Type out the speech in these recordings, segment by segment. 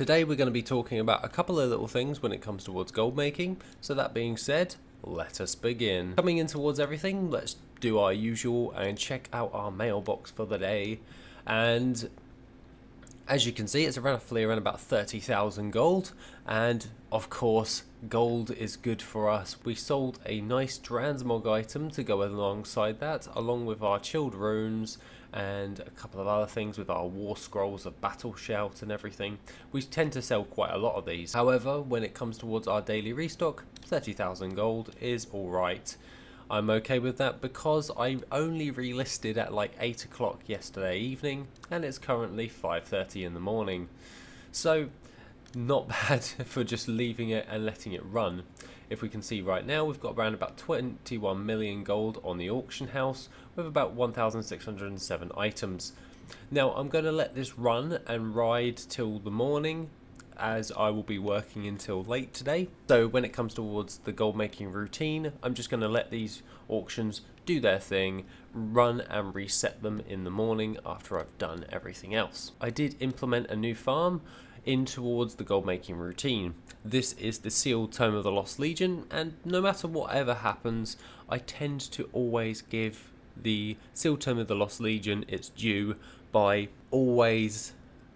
Today we're going to be talking about a couple of little things when it comes towards gold making. So that being said, let us begin. Coming in towards everything, let's do our usual and check out our mailbox for the day. And as you can see, it's roughly around about 30,000 gold, and of course gold is good for us. We sold a nice transmog item to go alongside that, along with our chilled runes and a couple of other things with our war scrolls of battle shout and everything. We tend to sell quite a lot of these. However, when it comes towards our daily restock, 30,000 gold is alright. I'm okay with that because I only relisted at like 8 o'clock yesterday evening and it's currently 5:30 in the morning. So not bad for just leaving it and letting it run. If we can see right now, we've got around about 21 million gold on the auction house with about 1,607 items. Now I'm going to let this run and ride till the morning, as I will be working until late today. So when it comes towards the gold making routine, I'm just going to let these auctions do their thing, run and reset them in the morning after I've done everything else. I did implement a new farm in towards the gold making routine. This is the sealed Tome of the Lost Legion, and no matter whatever happens, I tend to always give the sealed Tome of the Lost Legion its due by always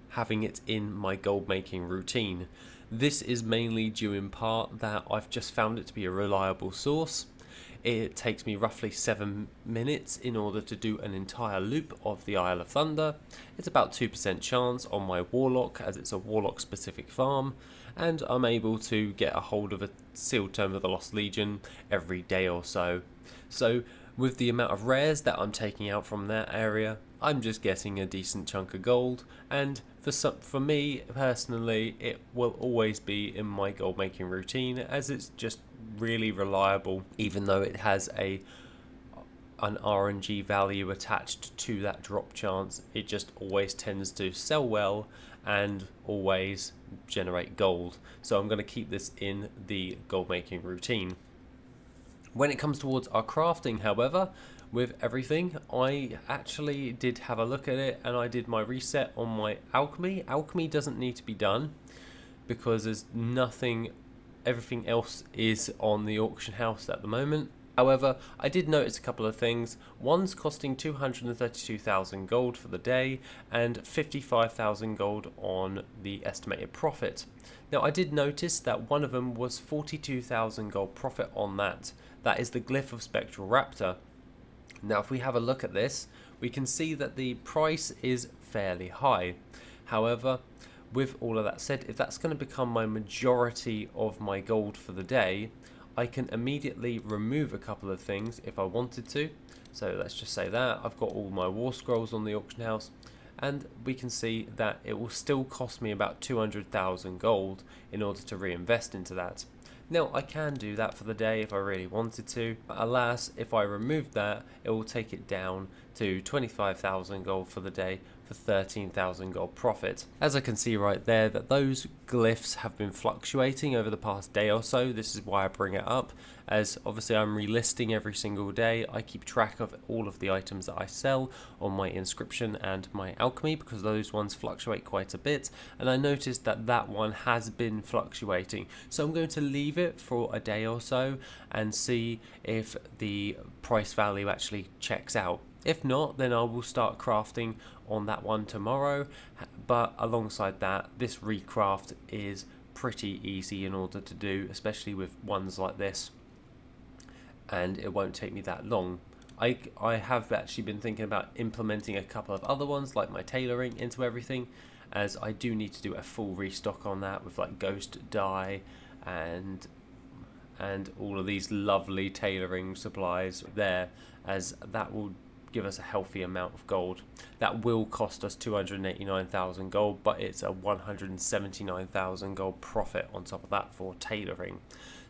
having it in my gold making routine. This is mainly due in part that I've just found it to be a reliable source. It takes me roughly 7 minutes in order to do an entire loop of the Isle of Thunder. It's about 2% chance on my Warlock, as it's a Warlock specific farm, and I'm able to get a hold of a sealed Tome of the Lost Legion every day or so. So with the amount of rares that I'm taking out from that area, I'm just getting a decent chunk of gold, and for me personally, it will always be in my gold making routine, as it's just really reliable, even though it has an RNG value attached to that drop chance. It just always tends to sell well and always generate gold. So I'm going to keep this in the gold making routine. When it comes towards our crafting, however, with everything, I actually did have a look at it and I did my reset on my alchemy. Alchemy doesn't need to be done because there's nothing, everything else is on the auction house at the moment. However, I did notice a couple of things. One's costing 232,000 gold for the day and 55,000 gold on the estimated profit. Now I did notice that one of them was 42,000 gold profit on that. That is the Glyph of Spectral Raptor. Now if we have a look at this, we can see that the price is fairly high. However, with all of that said, if that's going to become my majority of my gold for the day, I can immediately remove a couple of things if I wanted to. So let's just say that I've got all my war scrolls on the auction house, and we can see that it will still cost me about 200,000 gold in order to reinvest into that. Now I can do that for the day if I really wanted to, but alas, if I remove that, it will take it down to 25,000 gold for the day for 13,000 gold profit. As I can see right there, that those glyphs have been fluctuating over the past day or so. This is why I bring it up, as obviously I'm relisting every single day. I keep track of all of the items that I sell on my inscription and my alchemy, because those ones fluctuate quite a bit, and I noticed that that one has been fluctuating. So I'm going to leave it for a day or so and see if the price value actually checks out. If not, then I will start crafting on that one tomorrow, but alongside that, this recraft is pretty easy in order to do, especially with ones like this, and it won't take me that long. I have actually been thinking about implementing a couple of other ones like my tailoring into everything, as I do need to do a full restock on that with like ghost dye and all of these lovely tailoring supplies there, as that will give us a healthy amount of gold. That will cost us 289,000 gold, but it's a 179,000 gold profit on top of that for tailoring.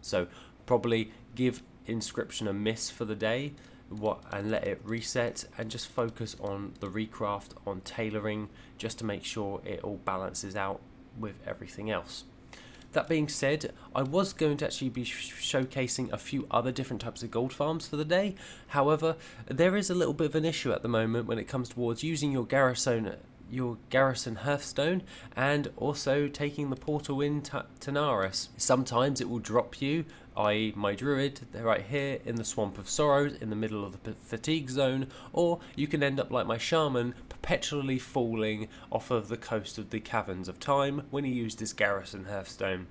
So probably give inscription a miss for the day and let it reset, and just focus on the recraft, on tailoring, just to make sure it all balances out with everything else. That being said, I was going to actually be showcasing a few other different types of gold farms for the day. However, there is a little bit of an issue at the moment when it comes towards using your garrison your garrison hearthstone and also taking the portal in Tanaris. Sometimes it will drop you, i.e. my druid, they're right here in the Swamp of Sorrows in the middle of the fatigue zone, or you can end up like my shaman, perpetually falling off of the coast of the Caverns of Time when he used his garrison hearthstone.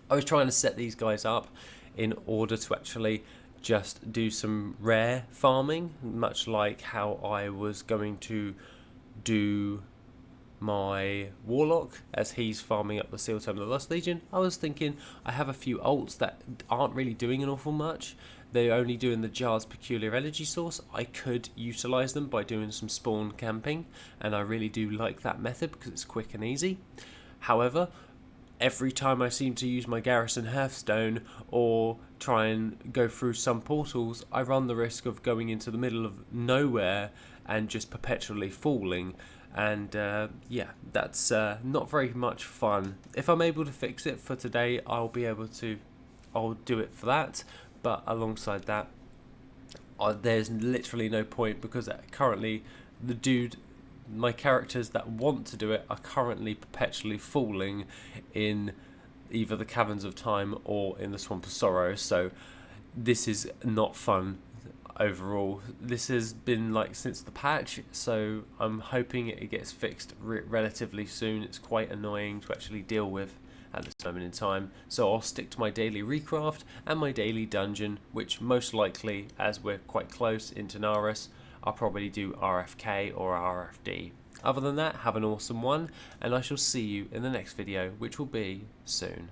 I was trying to set these guys up in order to actually just do some rare farming, much like how I was going to do my warlock as he's farming up the Seal Tome of the Lost Legion. I was thinking I have a few ults that aren't really doing an awful much. They're only doing the Jar's peculiar energy source. I could utilise them by doing some spawn camping, and I really do like that method because it's quick and easy. However, every time I seem to use my garrison hearthstone or try and go through some portals, I run the risk of going into the middle of nowhere and just perpetually falling, and yeah, that's not very much fun. If I'm able to fix it for today, I'll do it for that, but alongside that, there's literally no point, because currently my characters that want to do it are currently perpetually falling in either the Caverns of Time or in the Swamp of Sorrow, so this is not fun overall. This has been like since the patch, so I'm hoping it gets fixed relatively soon. It's quite annoying to actually deal with at this moment in time, so I'll stick to my daily recraft and my daily dungeon, which most likely, as we're quite close in Tanaris, I'll probably do RFK or RFD. Other than that, have an awesome one, and I shall see you in the next video, which will be soon.